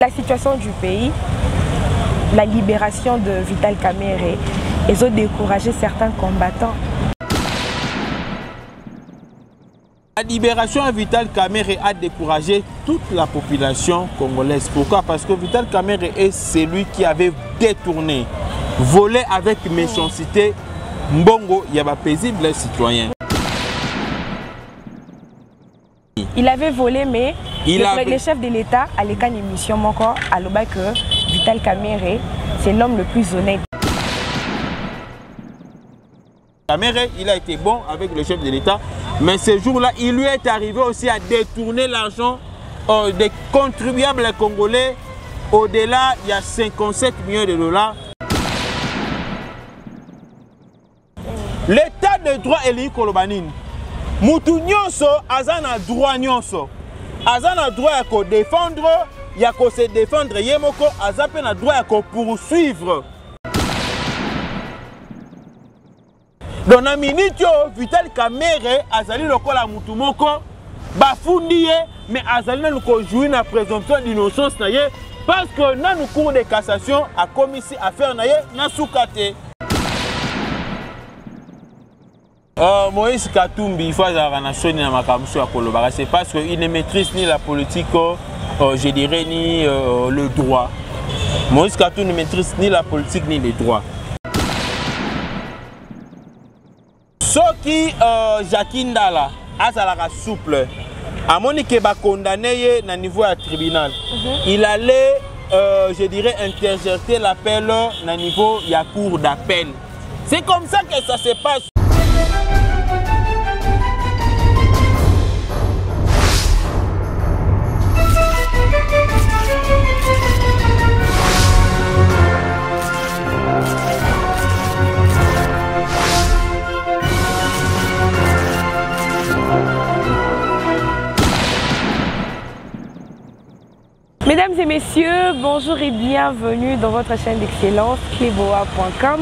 la situation du pays, la libération de Vital Kamerhe, ils ont découragé certains combattants. La libération de Vital Kamerhe a découragé toute la population congolaise. Pourquoi? Parce que Vital Kamerhe est celui qui avait détourné, volé avec méchanceté Mbongo Yaba paisible citoyen. Il avait volé, mais le chef de l'État, à l'école émission encore, à l'oba que Vital Kamerhe, c'est l'homme le plus honnête. Kamerhe, il a été bon avec le chef de l'État, mais ce jour-là, il lui est arrivé aussi à détourner l'argent des contribuables congolais. Au-delà, il y a 57 millions de dollars. L'état de droit est lié Kolobanine. Moutou nyonso, azana droit nyonso. Azana droit à ko défendre, ya ko se défendre yemoko, azape na droit à ko poursuivre. Dans la minute, Vital Kamerhe azali lokola mutu moko bafundi ye, mais azali na ko jouer na présomption d'innocence na ye parce que na nous cours de cassation a commis affaire na ye na soukate. Moïse Katumbi, il faut avoir un sonne na makamsu à Koloba, c'est parce qu'il ne maîtrise ni la politique, je dirais ni le droit. Moïse Katumbi ne maîtrise ni la politique ni le droit. Ce qui Jakindala azalaka souple, à Monique ba condamné na niveau à tribunal, il allait, je dirais, interjeter l'appel na niveau ya cour d'appel. C'est comme ça que ça se passe. Mesdames et messieurs, bonjour et bienvenue dans votre chaîne d'excellence cleboa.com.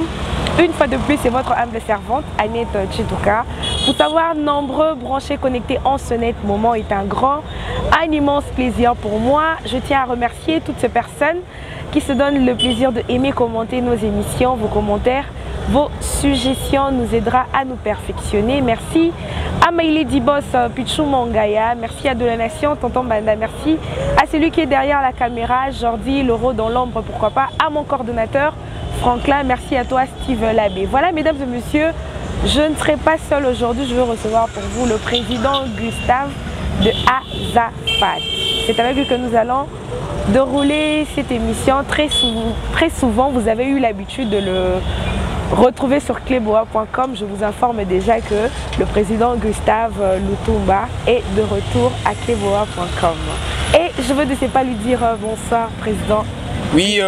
Une fois de plus, c'est votre humble servante Annette Chitouka. Pour savoir nombreux, branchés, connectés en ce net moment est un immense plaisir pour moi. Je tiens à remercier toutes ces personnes qui se donnent le plaisir de aimer, commenter nos émissions, vos commentaires. Vos suggestions nous aidera à nous perfectionner. Merci à Maïli Dibos Pichou Mangaya. Merci à De la Nation, Tonton Banda. Merci à celui qui est derrière la caméra, Jordi, Loro dans l'ombre, pourquoi pas. À mon coordonnateur, Franklin. Merci à toi, Steve Labbé. Voilà, mesdames et messieurs, je ne serai pas seule aujourd'hui. Je vais recevoir pour vous le président Gustave de Azafat. C'est avec lui que nous allons dérouler cette émission. Très souvent, vous avez eu l'habitude de le retrouver sur cleboa.com. Je vous informe déjà que le président Gustave Lutumba est de retour à cleboa.com. Et je veux ne pas lui dire bonsoir, président. Oui,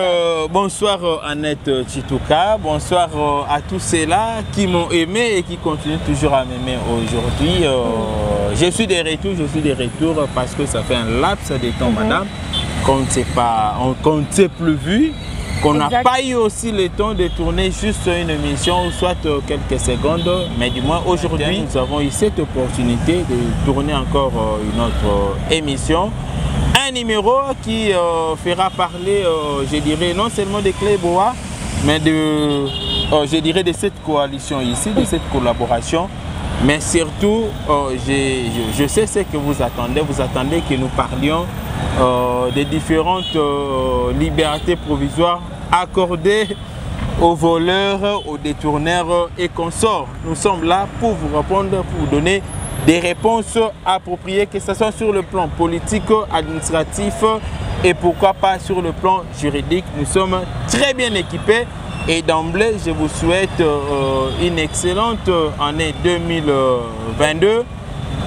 bonsoir Annette Chitouka, bonsoir à tous ceux-là qui m'ont aimé et qui continuent toujours à m'aimer aujourd'hui. Je suis de retour parce que ça fait un laps de temps, madame, qu'on ne s'est plus vu. Qu'on n'a pas eu aussi le temps de tourner juste une émission, soit quelques secondes, mais du moins aujourd'hui, nous avons eu cette opportunité de tourner encore une autre émission. Un numéro qui fera parler, je dirais, non seulement de Cleboa, mais de, je dirais, de cette coalition ici, de cette collaboration. Mais surtout, je sais ce que vous attendez que nous parlions des différentes libertés provisoires accordées aux voleurs, aux détourneurs et consorts. Nous sommes là pour vous répondre, pour vous donner des réponses appropriées, que ce soit sur le plan politique, administratif et pourquoi pas sur le plan juridique. Nous sommes très bien équipés et d'emblée, je vous souhaite une excellente année 2022.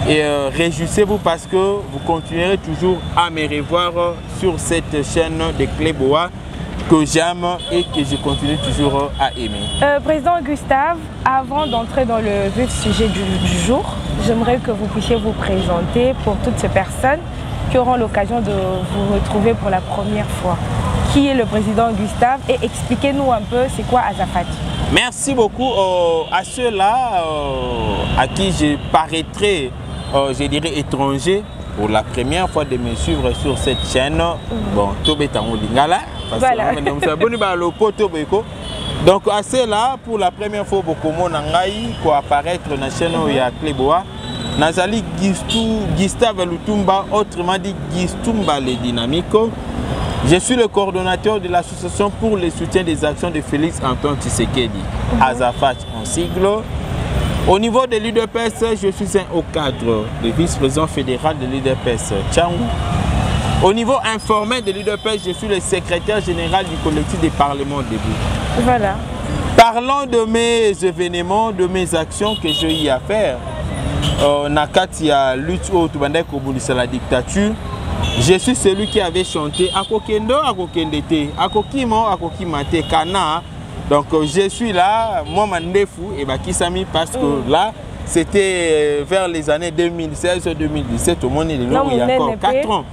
Et réjouissez-vous parce que vous continuerez toujours à me revoir sur cette chaîne de Cleboa que j'aime et que je continue toujours à aimer. Président Gustave, avant d'entrer dans le vif sujet du jour, j'aimerais que vous puissiez vous présenter pour toutes ces personnes qui auront l'occasion de vous retrouver pour la première fois. Qui est le président Gustave et expliquez-nous un peu c'est quoi Azafat. Merci beaucoup à ceux-là à qui je paraîtrais, je dirais, étranger. pour la première fois de me suivre sur cette chaîne, bon, Tobetango Lingala, parce que donc, à cela, pour la première fois, beaucoup nangai pour apparaître dans la chaîne ya Kleboa, Nazali Gustave Lutumba, autrement dit Gistumba les Dynamiques. Je suis le coordonnateur de l'association pour le soutien des actions de Félix Antoine Tshisekedi, Azafat en sigle. Au niveau de l'UDPS, je suis un haut cadre, le vice-président fédéral de l'UDPS, Tchangou. Au niveau informel de l'UDPS, je suis le secrétaire général du collectif des parlements debout. Voilà. Parlons de mes événements, de mes actions que j'ai eu à faire. Nakatia lutte autour de la dictature. Je suis celui qui avait chanté Akokendo, Akokendete, Akokimo, Akokimate, Kana. Donc je suis là, moi Mandefou et Bakisami parce que là, c'était vers les années 2016-2017, au monde il y a encore 4 ans.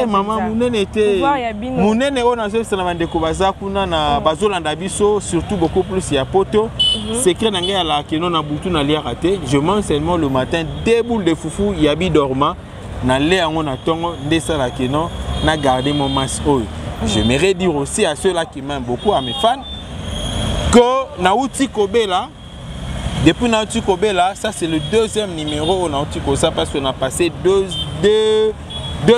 Maman, Mounene était. Mounene, on a fait ça, surtout beaucoup plus il y a poto. C'est que je mange seulement le matin, des boules de foufou, il y a dormant. Na gardé mon masque. J'aimerais dire aussi à ceux-là qui m'aiment beaucoup, à mes fans, que Naouti Kobela, depuis Naouti Kobela, ça c'est le deuxième numéro au Naouti Kosa parce qu'on a passé deux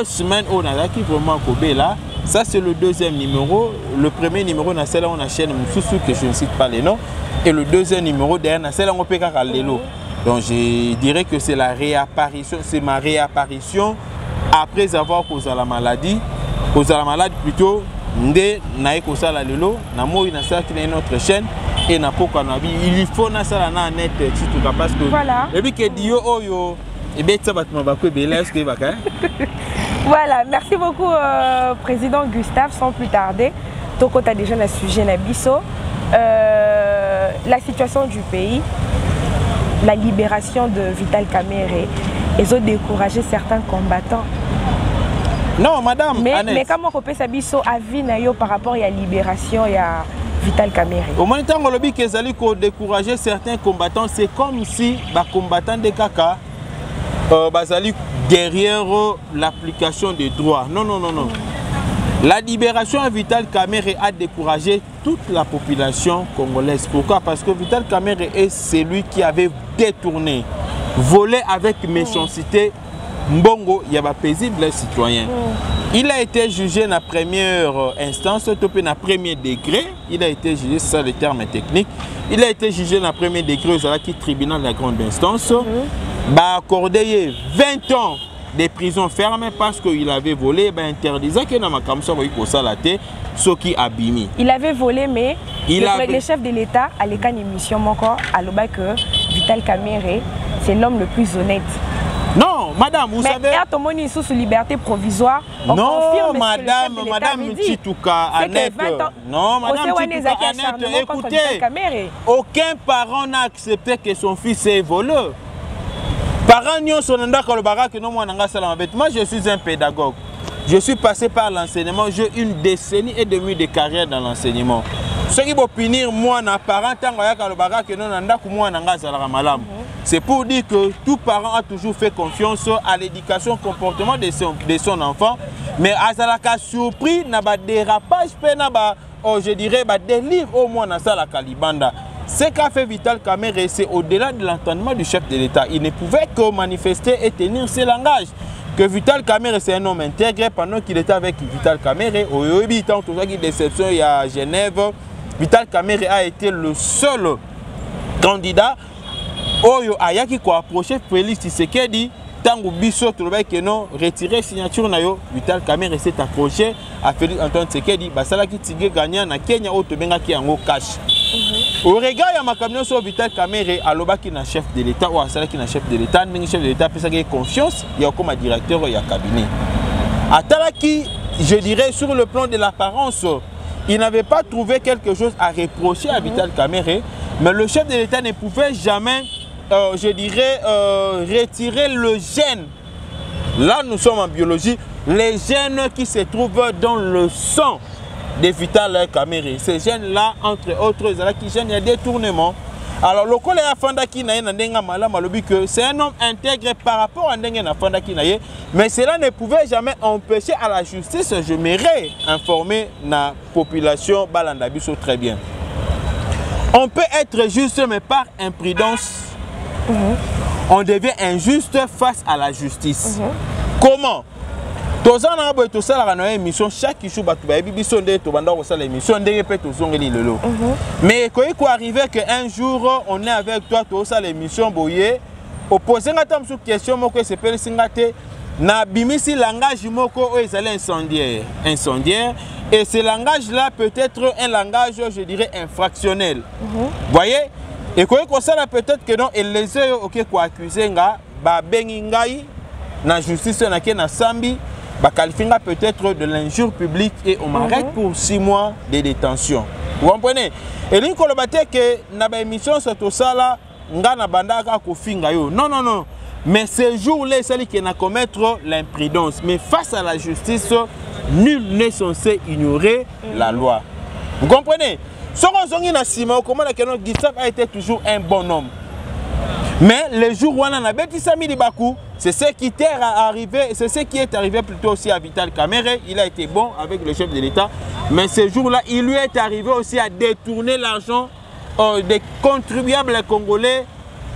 semaines au Nazaki vraiment Kobela. Ça c'est le deuxième numéro. Le premier numéro, on a chaîne Moussoussou que je ne cite pas les noms. Et le deuxième numéro, derrière, c'est on peut Lelo. Donc je dirais que c'est la réapparition, c'est ma réapparition après avoir causé la maladie. Causé la maladie plutôt, ndé naé causé la lelo, namo ina ça qui est notre chaîne et na poko nabi. Il faut na ça na net tout parce que. Voilà. Et puis que dio oyo et bien ça va te m'abaquer belle est-ce que va quand. Voilà, merci beaucoup président Gustave. Sans plus tarder, Toko t'as déjà le sujet Nabiso, la situation du pays. La libération de Vital Kamerhe, ils ont découragé certains combattants. Non, madame. Mais comment on peut s'abisso à vie par rapport à la libération de Vital Kamerhe? Au moment où on dit qu'ils allaient décourager certains combattants, c'est comme si les combattants de Kaka allaient derrière l'application des droits. Non, non, non, non. La libération de Vital Kamerhe a découragé toute la population congolaise. Pourquoi? Parce que Vital Kamerhe est celui qui avait détourné, volé avec méchanceté Mbongo Yaba paisible citoyen. Il a été jugé dans la première instance, dans le premier degré. Il a été jugé, c'est ça le terme technique. Il a été jugé dans le premier degré au tribunal de la grande instance. Accordé 20 ans de prison ferme parce qu'il avait volé, interdisant que dans ma camsa ce qui a bimi. Il avait volé, mais le chef de l'État a les cas d'émission encore à l'obé que Vital Kamerhe, c'est l'homme le plus honnête. Non, madame, vous savez. Mais sous liberté provisoire. Non, madame Tchitouka, Annette. Non, madame Tchitouka, Annette, écoutez. Aucun parent n'a accepté que son fils ait volé. Moi, je suis un pédagogue. Je suis passé par l'enseignement. J'ai une décennie et demie de carrière dans l'enseignement. Ce qui va punir moi, c'est pour dire que tout parent a toujours fait confiance à l'éducation comportement de son enfant. Mais à surpris, n'a pas dérapage, je dirais, des livres au moins dans la Kalibanda. Ce qu'a fait Vital Kamerhe, c'est au-delà de l'entendement du chef de l'État. Il ne pouvait que manifester et tenir ses langages. Que Vital Kamerhe, c'est un homme intégré pendant qu'il était avec Vital Kamerhe. Au Yobi, tant que déception, il y a à Genève. Vital Kamerhe a été le seul candidat. Oyo ayaki ko approcher Félix Tshisekedi. Tango biso trouvait que non retirer signature na yo. Vital Kamerhe s'est approché à Félix Antoine Tshisekedi. Basala ki tigé gagnant na Kenya au tobenga ki yango cash. Au regard ya makamyo sur Vital Kamerhe alobaki na chef de l'État ou asala ki na chef de l'État, ndenge chef de l'État pesa confiance ya comme directeur ya cabinet. Atalaki, je dirais sur le plan de l'apparence, il n'avait pas trouvé quelque chose à reprocher à Vital Kamerhe, mais le chef de l'État ne pouvait jamais je dirais retirer le gène. Là nous sommes en biologie, les gènes qui se trouvent dans le sang de Vital Kamerhe. Ces gènes là, entre autres, il y a des détournements. Alors le collègue Fandaki na ndenga mala malobi que c'est un homme intègre par rapport à ndenga na Fandaki na ye, mais cela ne pouvait jamais empêcher à la justice. Je m'aimerais informer la population balanda biso très bien. On peut être juste mais par imprudence. On devient injuste face à la justice. Comment? Chaque jour, mais quand il peut arriver qu'un jour, on est avec toi, tu as l'émission, opposé à ta question, na bimisi langage moko ezali incendiaire et ce langage là peut être un langage, je dirais, infractionnel. Voyez, et quand il ça peut-être que non, et les yeux ko accuser nga ba bengi ngai na justice na ke na sambi ba qualifiera peut-être de l'injure publique et on m'arrête pour 6 mois de détention. Vous comprenez? Et l'inko lobate que na ba émission sur ça là nga na bandaka ko finga yo. Non non non. Mais ce jour-là, c'est lui qui a commettre l'imprudence. Mais face à la justice, nul n'est censé ignorer la loi. Vous comprenez? Comment Gustave a été toujours un bon homme. Mais le jour où on a bêti Sami Libakou, c'est ce qui est arrivé, c'est ce qui est arrivé plutôt aussi à Vital Kamerhe. Il a été bon avec le chef de l'État. Mais ce jour-là, il lui est arrivé aussi à détourner l'argent des contribuables congolais.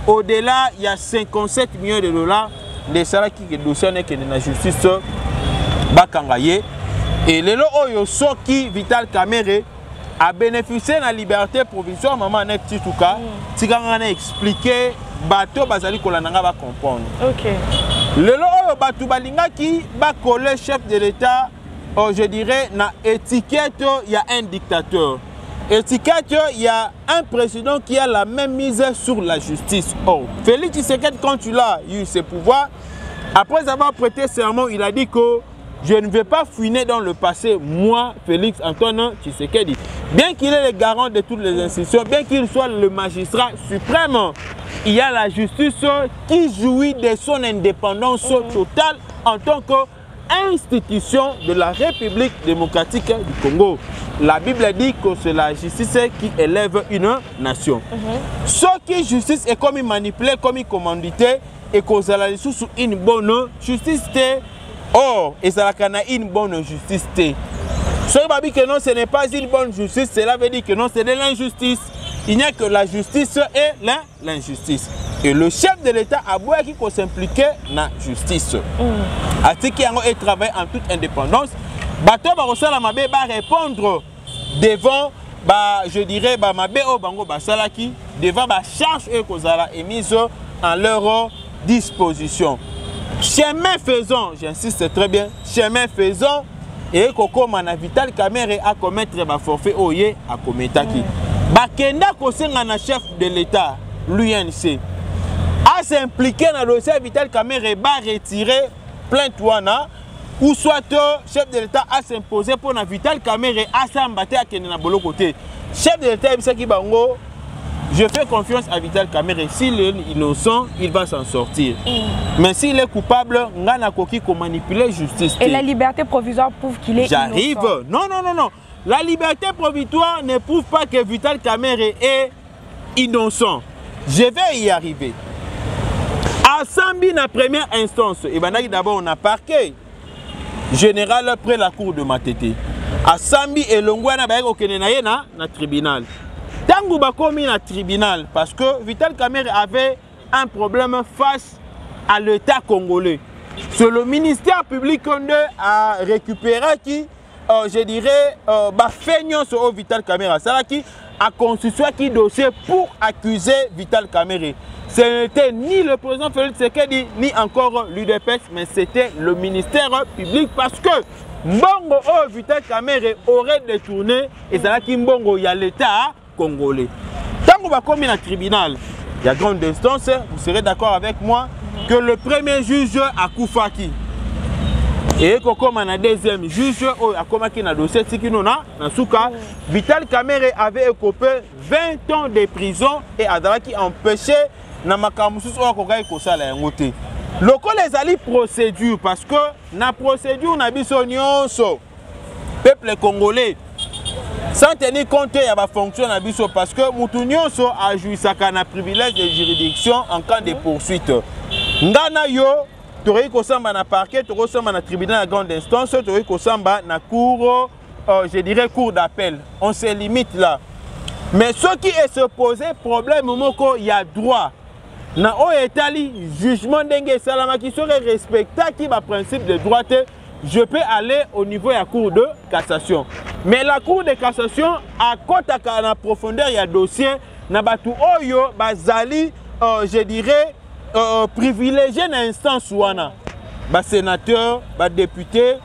Au-delà, il y a 57 millions de dollars de salaires qui sont dans la justice Bakangaye. Et le Oyo Soki Vital Kamerhe a bénéficié de la liberté provisoire. Maman Net Tituka, Tigana a expliqué, Bato Bazali Kolananga va comprendre. Ok. Le Oyo Bato Balinga qui va coller chef de l'État, je dirais, na étiquette, il y a un dictateur. Étiquette, il y a un président qui a la même mise sur la justice. Oh, Félix Tshisekedi, quand il a eu ses pouvoirs, après avoir prêté serment, il a dit que je ne vais pas fouiner dans le passé, moi, Félix Antoine Tshisekedi. Bien qu'il est le garant de toutes les institutions, bien qu'il soit le magistrat suprême, il y a la justice qui jouit de son indépendance totale en tant qu'institution de la République démocratique du Congo. La Bible dit que c'est la justice qui élève une nation. Ce qui justice est comme manipulé, comme commandité, et qu'on a sous une bonne justice. Or, et ça a une bonne justice. Ce qui dit que non, ce n'est pas une bonne justice, cela veut dire que non, c'est de l'injustice. Il n'y a que la justice et l'injustice. Et le chef de l'État a beau qui s'impliquer dans la justice. À ce qui a travaillé en toute indépendance, Bato Barosala Mabé va répondre devant, je dirais, Mabé au Bango Basalaki, devant la charge et Kozala est mise en leur disposition. Chemin faisant, j'insiste très bien, chemin faisant, et Koko Mana Vital Kamerhe a commettre un forfait oye à Kometaki. Bakenda Kosenga na chef de l'État, l'UNC, a s'impliqué dans le dossier Vital Kamerhe va retirer plainte wana. Ou soit chef de l'État a s'imposé pour na Vital Kamerhe a s'embattre à Kenena Bolo côté. Chef de l'État Bisaki Bango, je fais confiance à Vital Kamerhe. S'il est innocent, il va s'en sortir. Mais s'il est coupable, Ngana Koki ko manipuler justice. Et la liberté provisoire prouve qu'il est innocent. J'arrive. Non, non, non, non. La liberté provisoire ne prouve pas que Vital Kamerhe est innocent. Je vais y arriver. À Sambi, la première instance, et d'abord on a parqué. Général après la cour de Matete. À Sambi et Longwana na tribunal. Tangu bakomi na tribunal parce que Vital Kamerhe avait un problème face à l'État congolais. C'est le ministère public congolais a récupéré qui, je dirais, feignon sur Vital Kamerhe. C'est qui a constitué qui dossier pour accuser Vital Kamerhe. Ce n'était ni le président Félix Tshisekedi, ni encore l'UDPS, mais c'était le ministère public parce que Mbongo Vital Kamerhe aurait détourné et c'est là qu'il Mbongo y a l'État congolais. Tant qu'on va comme un tribunal, il y a grande instance, vous serez d'accord avec moi, que le premier juge a Koufaki. Et comme un deuxième juge a commis un dossier, c'est qu'il a Vital Kamerhe avait écopé 20 ans de prison et a empêché na makamusus o kokai kosala yangote. Loko les ali procédure parce que na procédure na biso nyonso peuple congolais sans tenir compte ya ba fonction na biso parce que mutu nyonso a jouissaka na privilège de juridiction en cas de poursuite. Ngana yo tokoki kosamba na parquet, tokoki kosamba na tribunal à grande instance, tokoki kosamba na cour je dirais cour d'appel. On se limite là. Mais ce qui est se poser problème moko ya droit na o etali jugement ndenge salama qui serait respecté qui va principe de droit, je peux aller au niveau de la cour de cassation. Mais la cour de cassation à côté de la profondeur il y a dossier na batu oyo bazali je dirais privilégié na instance wana ba sénateur, ba député,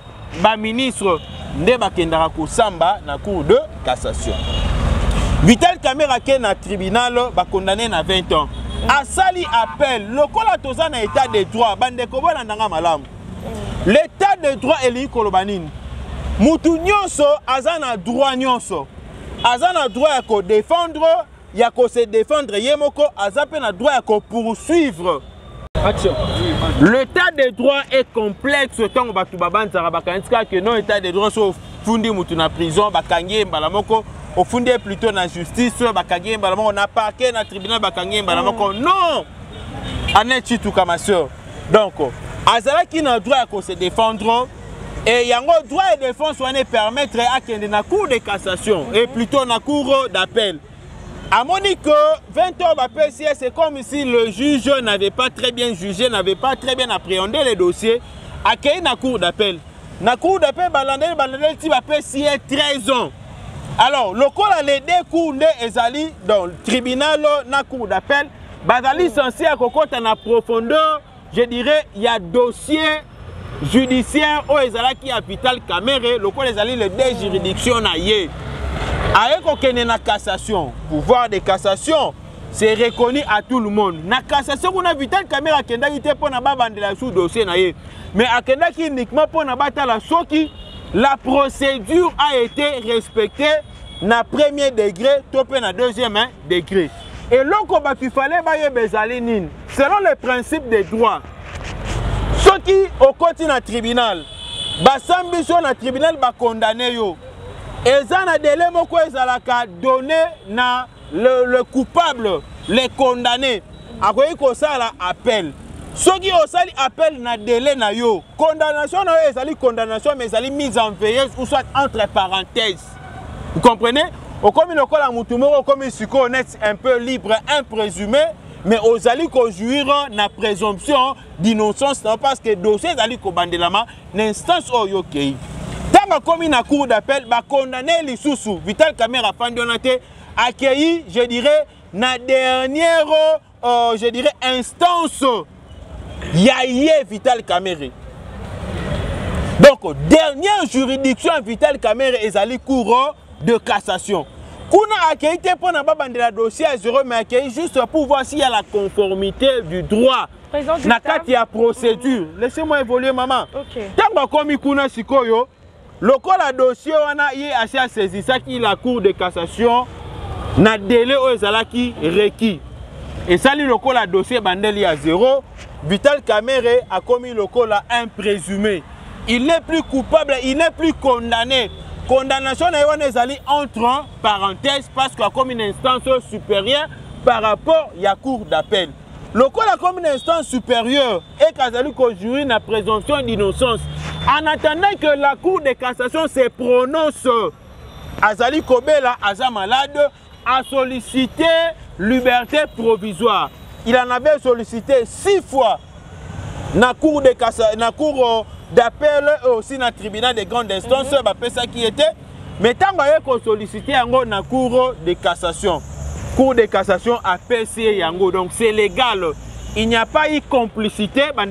ba ministre nde bakendaka kosamba na cour de cassation. Vital Kamerhe ke na tribunal ba condamné na 20 ans. Asali appel lokola toza na état de droit bande ko bona ndanga malamu. L'état de droit eli kolobanini. Mutu nyonso azana droit nyonso. Azana droit ya ko défendre, ya ko se défendre yemoko, azape na droit ya ko poursuivre. Action. L'état de droit est complexe tant batu babanza bakantika que non état de droit so fundi mutu na prison bakangi mbala moko au fondé plutôt na justice bakangi mbala moko na parquet na tribunal bakangi mbala moko non. Anechi tout comme sœur. Donc azala qui na droit à se défendre et yango droit de défense on permettre à kende na cour de cassation et plutôt na cour d'appel. À Monique 20 ans d'appel, c'est comme si le juge n'avait pas très bien jugé, n'avait pas très bien appréhendé les dossiers accueillis na cour d'appel. Na cour d'appel balandel ti appel si 13 ans. Alors le col les deux cours de ezali dans le tribunal na cour d'appel bazali censé à kokota na profondeur. Je dirais, il y a dossier judiciaire au Ezalaki à Vital Kamerhe, le quoi les les deux juridictions naïe. Avec aucune na cassation, pouvoir de cassation, c'est reconnu à tout le monde. Na cassation, on a Vital Kamerhe qui était pour na babande la sous dossier naïe. Mais à Kenda qui uniquement pour na battre la soki, la procédure a été respectée na premier degré, topé na deuxième degré. Et là, il fallait selon les principes des droits. Ceux qui au continent na tribunal, basambi sur na tribunal ba condamné yo. Et ça na délai moko ezalaka donné na le coupable, les condamnés. Akoyi ko sala appel. Ceux qui au sali appel na délai na yo. Condamnation na yo ezali condamnation mais ezali mise en veilleuse ou soit entre parenthèses. Vous comprenez? Au comme il a mutumoro comme il se connaît un peu libre, imprésumé, mais aux alliés qu'on jouir na présomption d'innocence parce que dossier alliés qu'on bandelama l'instance au yoke. Tant comme une cour d'appel, ba condamné les sous Vital Kamerhe Fandionate accueilli, je dirais, na dernière, je dirais instance yaye Vital Kamerhe. Donc dernière juridiction Vital Kamerhe est allé cour de cassation. Kuna accueilli pour na babande la dossier à 0 mais accueilli juste pour voir s'il y a la conformité du droit. Na kati ya procédure. Laissez-moi évoluer maman. OK. Tant comme kuna sikoyo, lokola dossier wana yi a saisi ça qui la cour de cassation na délai o ezalaki requis. Et ça li lokola dossier bandeli à 0, Vital Kamerhe a commis lokola imprésumé. Il n'est plus coupable, il n'est plus condamné. Condamnation est entre parenthèses parce qu'il y a comme une instance supérieure par rapport à la cour d'appel. Le cas comme une instance supérieure et qu'il conjurer la présomption d'innocence. En attendant que la cour de cassation se prononce, Azali Kobela, Aza malade, a sollicité liberté provisoire. Il en avait sollicité 6 fois dans la cour de cassation, d'appel aussi dans le tribunal de grande instance, ça qui était. Mais tant qu'on sollicité na cour de cassation. Cour de cassation a PCA yango. Donc c'est légal. Il n'y a pas eu complicité, il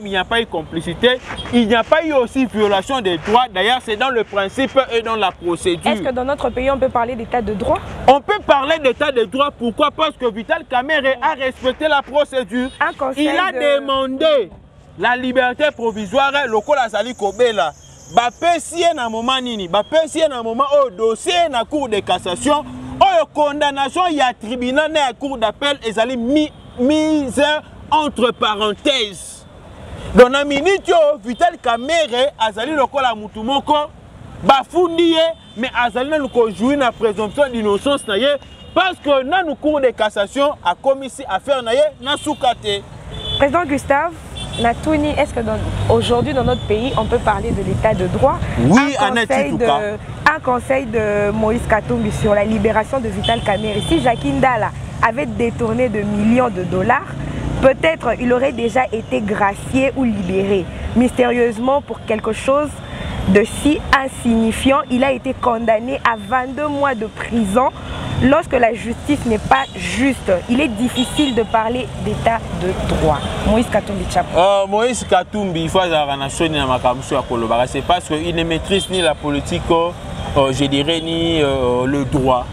n'y a pas eu complicité. Il n'y a pas eu aussi violation des droits. D'ailleurs, c'est dans le principe et dans la procédure. Est-ce que dans notre pays, on peut parler d'état de droit? On peut parler d'état de droit. Pourquoi? Parce que Vital Kamerhe a respecté la procédure. Il a demandé la liberté provisoire, lokola Azali Kobela. Bapesi na moment nini? Bapesi na moment au dossier na cour de cassation. Au condamnation, il y a tribunal na cour d'appel ezali mise entre parenthèses. Dans la minute, Vital Kamerhe Azali lokola mutumoko bafundiye mais azali nous jouer la présomption d'innocence parce que dans le cours de cassation a commis affaire na soukate. Président Gustave Natouni, est-ce que aujourd'hui dans notre pays on peut parler de l'état de droit? Oui, un conseil de Moïse Katumbi sur la libération de Vital Kamerhe. Si Jacques Ndala avait détourné de millions de dollars, peut-être il aurait déjà été gracié ou libéré. Mystérieusement, pour quelque chose de si insignifiant, il a été condamné à 22 mois de prison. Lorsque la justice n'est pas juste, il est difficile de parler d'état de droit. Moïse Katumbi Tchapa. Moïse Katumbi, il faut c'est parce qu'il ne maîtrise ni la politique, je dirais, ni le droit.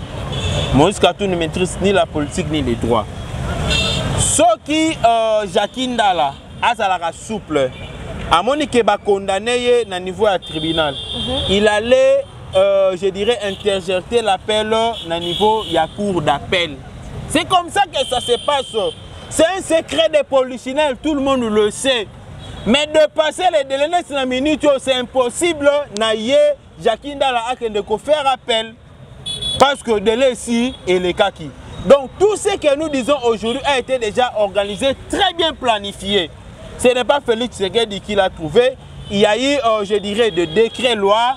Moïse Katumbi ne maîtrise ni la politique ni les droits. Ce qui Jacques Ndala a souple, à mon qu'il va condamné à niveau à tribunal, il allait, je dirais, interjeter l'appel à niveau de la cour d'appel. C'est comme ça que ça se passe. C'est un secret des polichinelles, tout le monde le sait. Mais de passer les délais de la minute, c'est impossible. Jacques Ndala a de faire appel. Parce que délai ici et les kaki. Donc tout ce que nous disons aujourd'hui a été déjà organisé, très bien planifié. Ce n'est pas Félix Tshisekedi qui l'a trouvé. Il y a eu, je dirais, des décrets lois.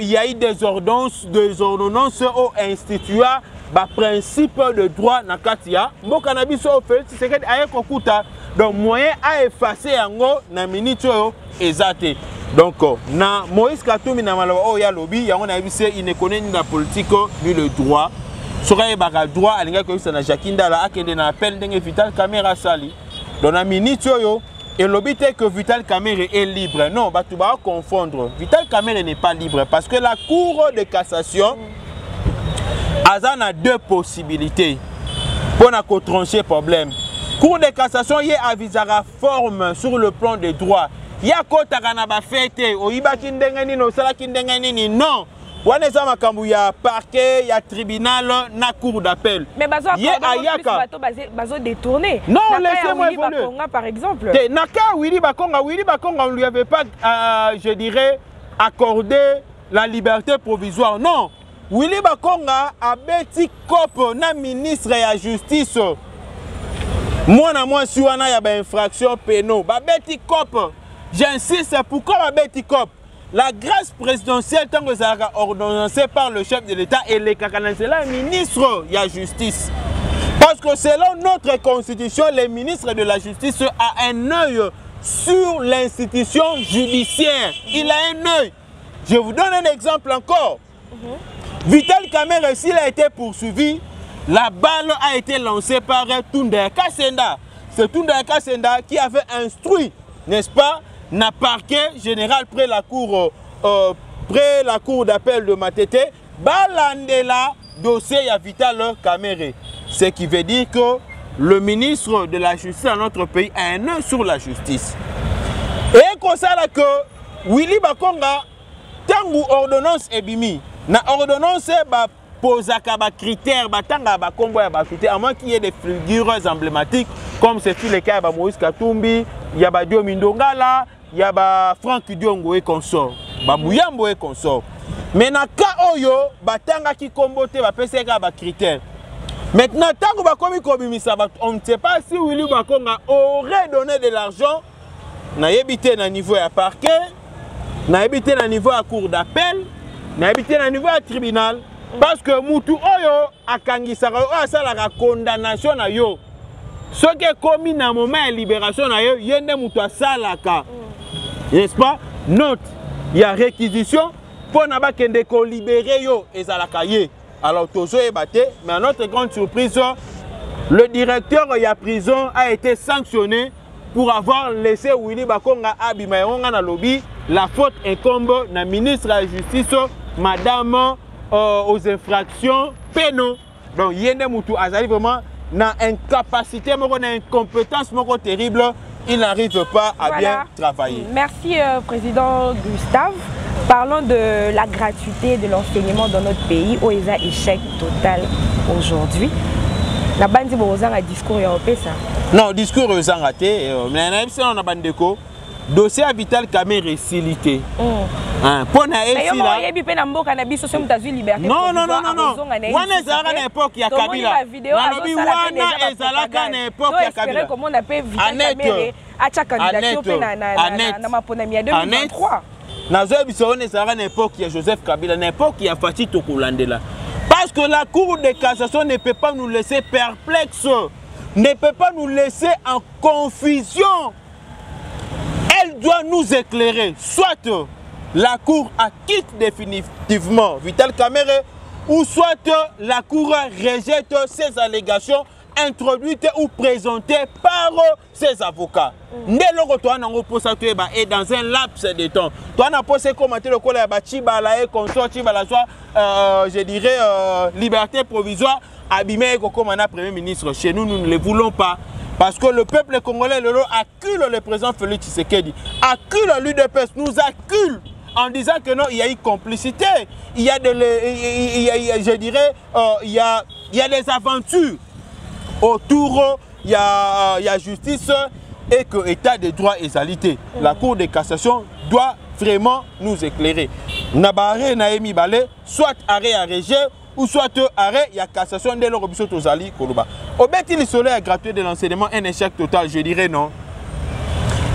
Il y a eu des ordonnances au institut. Bah, principe de droit na katia mo cannabis au Félix Tshisekedi a kokuta donc moyen à effacer yango na minute exacte. Donc na Moïse Katumbi na malaba o ya lobby yango na bise il ne connaît ni la politique ni le droit. Soka ba droit alinga ko na Jacques Ndala akende na appel ndenge Vital Kamerhe sali. Donc na minute yo et lobby te que Vital Kamerhe est libre. Non, ba tu vas confondre. Vital Kamerhe n'est pas libre parce que la cour de cassation Azan a deux possibilités pour trancher le problème. Cour de cassation y avisera forme sur le plan des droits. Il y a kota kana ba fête o ibaki ndengeni no sala kindengeni non. Wana za makambu ya parquet, ya tribunal, na cour d'appel. Mais bazo bazo détourné. Non, laissez-moi évoluer. Par exemple. Naka Willy Bakonga, on lui avait pas je dirais accordé la liberté provisoire. Non. Willy Bakonga a beti cop na ministre de la justice. Moi si wana ya ba infraction pénale, ba beti cop. J'insiste, pourquoi ba beti cop? La grâce présidentielle tant que ça a ordonnancé par le chef de l'État et les cacanans, c'est la ministre de la justice. Parce que selon notre constitution, le ministre de la justice a un œil sur l'institution judiciaire. Il a un œil. Je vous donne un exemple encore. Vital Kamerhe, s'il a été poursuivi, la balle a été lancée par Tunda Kasenda. C'est Tunda Kasenda qui avait instruit, n'est-ce pas, na parquet général près la cour d'appel de Matete, balandela dossier à Vital Kamerhe. Ce qui veut dire que le ministre de la Justice dans notre pays a un œil sur la justice. Et comme ça là que Willy Bakonga, tant ordonnance est bimi. Na ordonnance ba posaka ba critères ba tanga ba kombo ya ba critères à moins qu'il y ait des figures emblématiques comme c'est le cas de Moïse Katumbi, il y a ba Diomi Ndongala, il y a ba Franck Diongo et consort, ba Muyambo et consort. Mais na ka oyo ba tanga ki kombo te ba peseka ba critères. Maintenant tango ba komi komimisa ba on ne sait pas si Willy Bakonga aurait donné de l'argent na yebité na niveau ya parquet, na yebité na niveau ya cour d'appel. Na habité na niveau tribunal parce que mutu oyo akangisaka asala condamnation na yo ce qui est commis na moment de libération na yo yende mutu asalaka n'est-ce pas note il y a réquisition pour na ba kende ko libérer yo ezalaka ye alors tozo ebate mais à notre grande surprise le directeur de la prison a été sanctionné pour avoir laissé Willy Bakonga abima yonga na lobby. La faute incombe na ministre de la justice madame aux infractions pénales. Donc yende mutu azali vraiment na incapacité moko na incompétence moko terrible, il n'arrive pas à bien travailler. Merci président Gustave. Parlons de la gratuité de l'enseignement dans notre pays où il y a échec total aujourd'hui. La bande de un discours européen ça. Non, discours raté, mais on a bandeko. dossier Vital Kamerhe facilité. Pour na esi là. Non non non non non. Wana ezalaka na époque ya Kabila. Nalobi wana ezalaka na époque ya Kabila. Comment on appelle Vital Kamerhe à chaque candidature na maponami ya 2023. Nazo biso na ezalaka na époque ya Joseph Kabila, na époque ya Faci Tokolandela. Parce que la Cour de cassation ne peut pas nous laisser perplexes, ne peut pas nous laisser en confusion. Elle doit nous éclairer. Soit la Cour acquitte définitivement Vital Kamerhe, ou soit la Cour rejette ces allégations introduites ou présentées par ses avocats. Dès lors que tu as et dans un laps de temps, tu as posé commenter le collègue Chibala et consort Chibala soit, je dirais, liberté provisoire, abîmé comme un Premier ministre. Chez nous, nous ne le voulons pas. Parce que le peuple congolais accule le président Félix Tshisekedi, accule l'UDPS, nous accule en disant que non, il y a eu complicité, il y a je dirais, il y a des aventures autour, il y a justice et que l'état de droit est alité. La Cour de cassation doit vraiment nous éclairer. Nabaré Naemi Balé, soit arrêt à Régé, ou soit arrêt, il y a cassation de l'Europe Tozali Koloba. Au bêtis le soleil gratuit de l'enseignement, un échec total, je dirais non.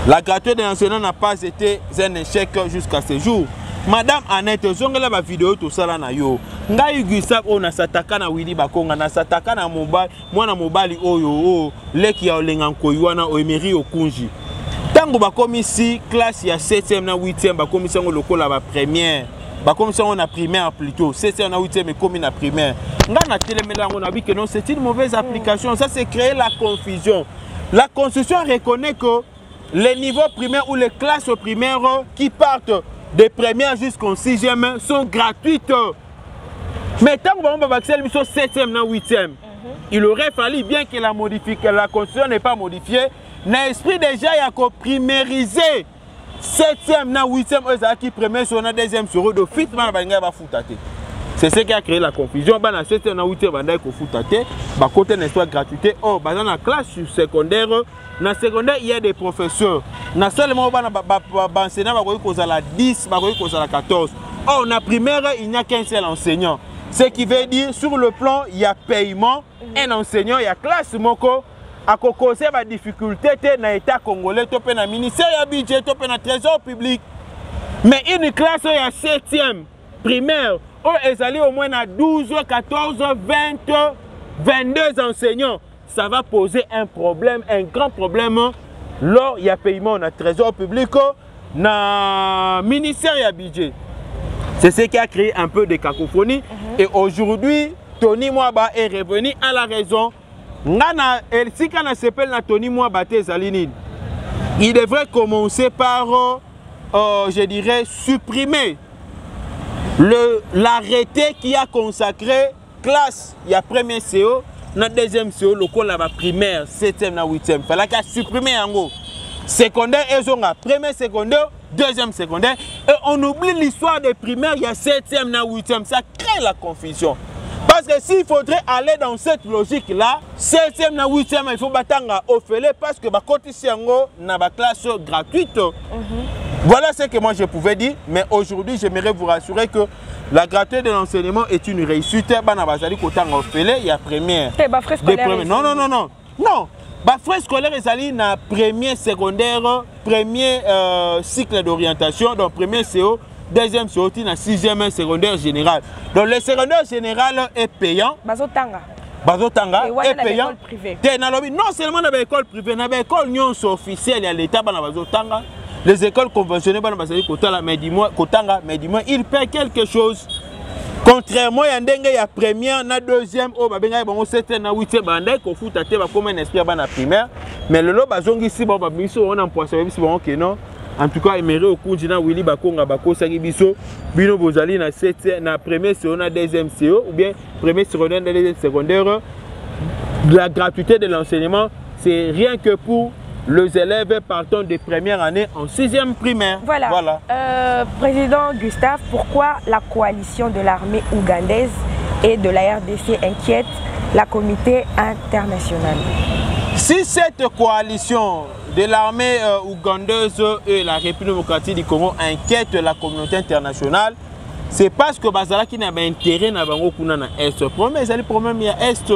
La gratuité de l'enseignement n'a pas été un échec jusqu'à ce jour. Madame Annette, zongela ba vidéo to sala na yo. Ngai Gustave ona sataka na Willy Bakonga na sataka na mobile, mwana mobali oyo leki ya olenga nkoywana o Emery Okunji. Tango bakomi si classe ya 7e na 8e bakomi sango lokola ba première. Bakomi sango na primaire plutôt, 7e na 8e mais comme na primaire. Nga na telemela ngo na bi que non, c'est une mauvaise application, ça c'est créer la confusion. La Constitution reconnaît que les niveaux primaires ou les classes primaires qui partent de première jusqu'en 6e sont gratuites. Mais tant que on va accéder au 7e et 8e, il aurait fallu, bien que la Constitution n'est pas modifiée, l'esprit déjà il y a primériser 7e et 8e qui premier sur la 2e sur de fit c'est ce qui a créé la confusion. Dans la 7e et 8e il faut côté une histoire gratuité. Oh, dans la classe secondaire, dans la secondaire il y a des professeurs. Dans seulement enseignant il y a 10, il y a 14. Or, en primaire, il n'y a qu'un seul enseignant. Ce qui veut dire, sur le plan, il y a paiement, un enseignant, il y a classe moko. À cause de la difficulté dans l'État congolais, il y a le ministère du budget, il y a le trésor public. Mais une classe, il y a 7e primaire, ils allaient au moins à 12, 14, 20, 22 enseignants. Ça va poser un problème, un grand problème. Lors il y a paiement dans le trésor public, dans le ministère du budget. C'est ce qui a créé un peu de cacophonie. Et aujourd'hui, Tony Mwaba est revenu à la raison. Si on s'appelle Tony Mwaba, il devrait commencer par, je dirais, supprimer l'arrêté qui a consacré classe. Il y a premier CO, dans deuxième CO, le col là primaire, 7e et 8e. Il fallait qu'il supprimer en gros. Secondaire, ils ont premier secondaire, deuxième secondaire. Et on oublie l'histoire des primaires, il y a 7e et 8e. Ça crée la confusion. Parce que s'il faudrait aller dans cette logique-là, 7e et 8e, il faut battre au fêlé parce que côté Siango n'a pas classe gratuite. Voilà ce que moi je pouvais dire. Mais aujourd'hui, j'aimerais vous rassurer que la gratuité de l'enseignement est une réussite. Il y a première. Non, non, non, non. Non. Frais scolaire est na premier secondaire, premier cycle d'orientation, donc premier CO, deuxième CO, na 6e secondaire général. Donc le secondaire général est payant. Bazotanga est payant. Non seulement dans l'école privée, dans l'école officielle à l'État, Bazotanga. Les écoles conventionnelles, mais dis-moi, il paie quelque chose. Contrairement à la première, la deuxième, au 7e, 8e, il faut comme un esprit à la primaire. Mais le lot, ici, on a un non. En tout cas, Emery Okunji na Willy Bakonga Sagi Biso, Bino Bozali na 7e, na premier CO, na deuxième CO, ou bien premier secondaire, deuxième secondaire. La gratuité de l'enseignement, c'est rien que pour les élèves partant de première année en 6e primaire. Voilà. Président Gustave, pourquoi la coalition de l'armée ougandaise et de la RDC inquiète la communauté internationale? Si cette coalition, de l'armée ougandaise et la République démocratique du Congo inquiètent la communauté internationale. C'est parce que Bazala qui n'a pas intérêt à l'Est. Le problème, c'est le problème à l'Est.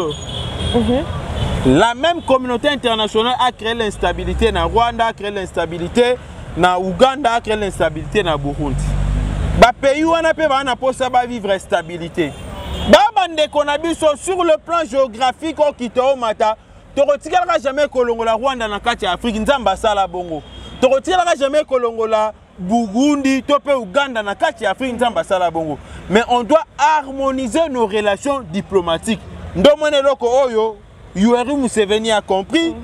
La même communauté internationale a créé l'instabilité dans Rwanda, a créé l'instabilité dans Ouganda, a créé l'instabilité dans Burundi. Les pays où on a pu vivre la stabilité. Sur le plan géographique, on quitte au Mata. Tu ne retireras jamais Kolongola Rwanda dans l'Afrique, Nzambasala Bongo. Tu ne retireras jamais Kolongola Burundi, Topé Ouganda dans l'Afrique, Nzambasala Bongo. Mais on doit harmoniser nos relations diplomatiques. Ndomone loko oyo, Yoweri Museveni a compris.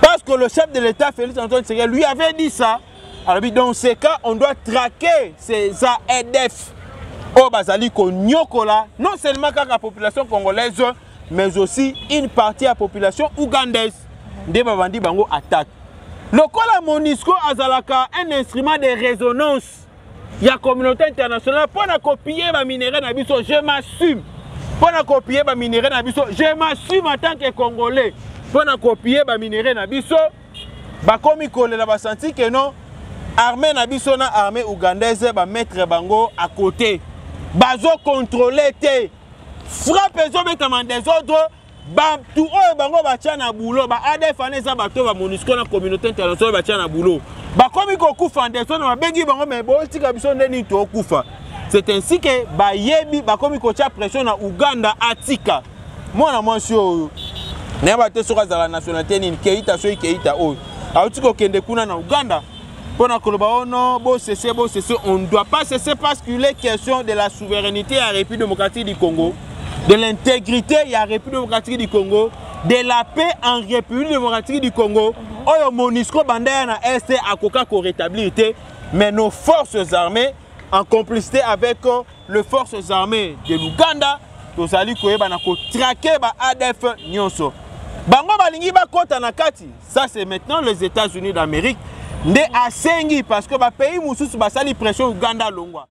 Parce que le chef de l'État, Félix Antoine Tshisekedi, lui avait dit ça. Alors, dans ces cas, on doit traquer ces ADF. Au Bazali Konyokola, non seulement la population congolaise, mais aussi une partie de la population ougandaise. Des Babandi Bango attaque. Le Kola Monisco Azalaka, un instrument de résonance. Il y a la communauté internationale pour copier les minéraux Nabiso, je m'assume. Pour copier les minéraux Nabiso, je m'assume en tant que Congolais. Pour copier les minéraux Nabiso, Bakomi Kole n'a pas senti que non, armée Nabiso na armée ougandaise va mettre Bango à côté. Bazo contrôler te frappe les des autres tout bango batia na boulot ba ADF aneza bato ba MONUSCO na communauté internationale batia na boulot ba komi ko kufa ndeso na bengi bango mais bo tika biso ndeni to kufa. C'est ainsi que ba yebi ba komi ko tia pression na Uganda atika mona monsieur ne ba te soka za la nationalité ni Keita so Keita o autiko kende kuna na Uganda. On ne doit pas cesser parce qu'il est question de la souveraineté à la République démocratique du Congo, de l'intégrité à la République démocratique du Congo, de la paix en République démocratique du Congo. Oyo MONUSCO bandaya na Est a koka ko rétablir, mais nos forces armées en complicité avec les forces armées de l'Ouganda, tous allés koyeba na ko traquer ba ADF nyonso. Bango balingi ba kota na kati. Ça c'est maintenant les États-Unis d'Amérique. Nde asengi parce que ba pays mususu basali pression Uganda longwa.